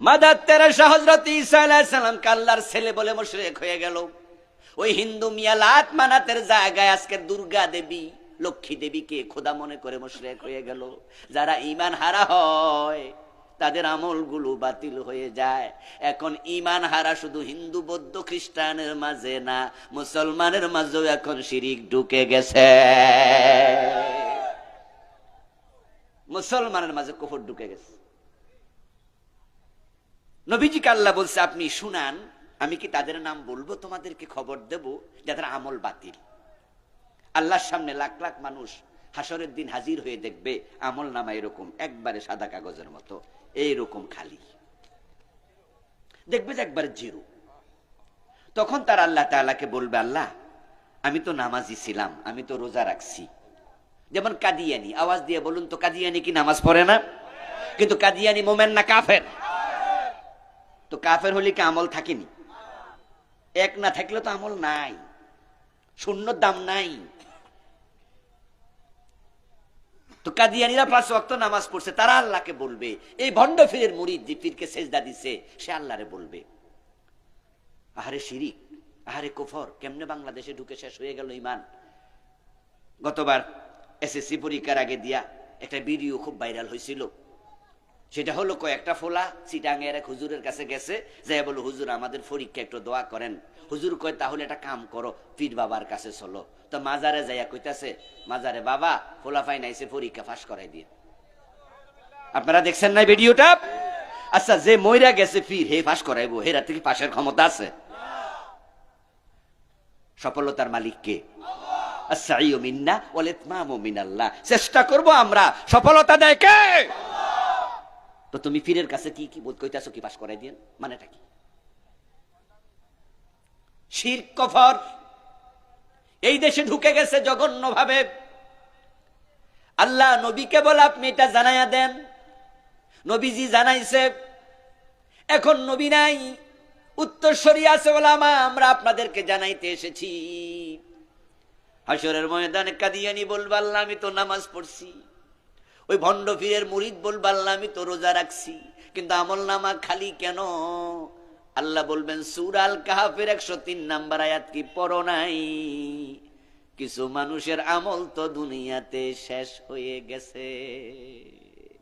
Mother Teresa হযরত ঈসা আলাইহিস সালামকে আল্লাহর ছেলে বলে মুশরিক হয়ে গেল। ওই হিন্দু মিয়া লাত মানাতের জায়গায় আজকে দুর্গা দেবী, লক্ষ্মী দেবীকে খোদা মনে করে মুশরিক হয়ে গেল। যারা ঈমান হারা হয় তাদের আমলগুলো বাতিল হয়ে যায়। এখন ঈমান হারা শুধু হিন্দু, বৌদ্ধ, খ্রিস্টানের মাঝে না, মুসলমানের মাঝেও এখন শিরিক ঢুকে গেছে। মুসলমানের মাঝে কুফর ঢুকে গেছে। নবীজিকে আল্লাহ বলছে, আপনি শুনান, আমি কি তাদের নাম বলবো, তোমাদেরকে খবর দেব যাদের আমল বাতিল। আল্লাহর সামনে লাখ লাখ মানুষ হাসরের দিন হাজির হয়ে দেখবে আমল নামা এরকম একবারে সাদা কাগজের মতো, এইরকম খালি, দেখবে যে একবার জিরো। তখন তার আল্লাহ তাআলাকে বলবে, আল্লাহ আমি তো নামাজি ছিলাম, আমি তো রোজা রাখছি। যেমন কাদিয়ানি, আওয়াজ দিয়ে বলুন তো, কাদিয়ানি কি নামাজ পড়ে না? কিন্তু কাদিয়ানি মোমেন না কাফের? তো কাফের হলে কি আমল থাকেনি? এক না থাকলে তো আমল নাই, শূন্য দাম নাই। তো কাদিয়ানিরা 5 ওয়াক্ত নামাজ পড়ছে, তারা আল্লাহকে বলবে, এই ভণ্ড ফিরের মুরিদ যে পীরকে সেজদা দিছে সে আল্লাহরে বলবে, আহারে শিরিক, আহারে কুফর, কেমনে বাংলাদেশে ঢুকে শেষ হয়ে গেল ঈমান। গতবার এসএসসি পরীক্ষার আগে দিয়া একটা ভিডিও খুব ভাইরাল হয়েছিল। সেটা হলো, কয়েকটা ফোলা চিটাঙ্গের এক হুজুরের কাছে গেছে, যাই বলো, হুজুর আমাদের পরীক্ষা একটু দোয়া করেন। হুজুর কয়, তাহলে একটা কাম করো, পীর বাবার কাছে চলো। তো মাজারে যাইয়া কইতাছে, মাজারে বাবা ফোলা ফাই নাইছে, পরীক্ষা ফাঁস করাই দিয়ে। আপনারা দেখছেন না ভিডিওটা? আচ্ছা, যে মইরা গেছে পীর, হে ফাঁস করাইবো, হেরা থেকে পাশের ক্ষমতা আছে? সফলতার মালিক কে? আস-সাইয়্যু মিন্না ওয়াল ইতমামু মিনাল্লাহ। চেষ্টা করব আমরা, সফলতা দেয় কে? তো তুমি পীরের কাছে কি কি কইতাছো, কি পাস করাই দিয়েন, মানেটা কি? শিরক, কুফর এই দেশে ঢুকে গেছে জঘন্য ভাবে। আল্লাহ নবীকে বলে, আপনি এটা জানাইয়া দেন। নবীজি জানাইছে, এখন নবী নাই, উত্তরসূরি আছে ওলামা, আমরা আপনাদেরকে জানাইতে এসেছি। হাসরের ময়দানে কাদিয়ানি বলবে, আল্লাহ আমি তো নামাজ পড়ছি। ওই ভণ্ড পীরের মুরিদ বলবে, আল্লাহ আমি তো রোজা রাখছি, কিন্তু আমল নামা খালি কেন? আল্লাহ বলবেন, সূরা আল কাহফের 103 নাম্বার আয়াত কি পড়ো নাই? কিছু মানুষের আমল তো দুনিয়াতে শেষ হয়ে গেছে।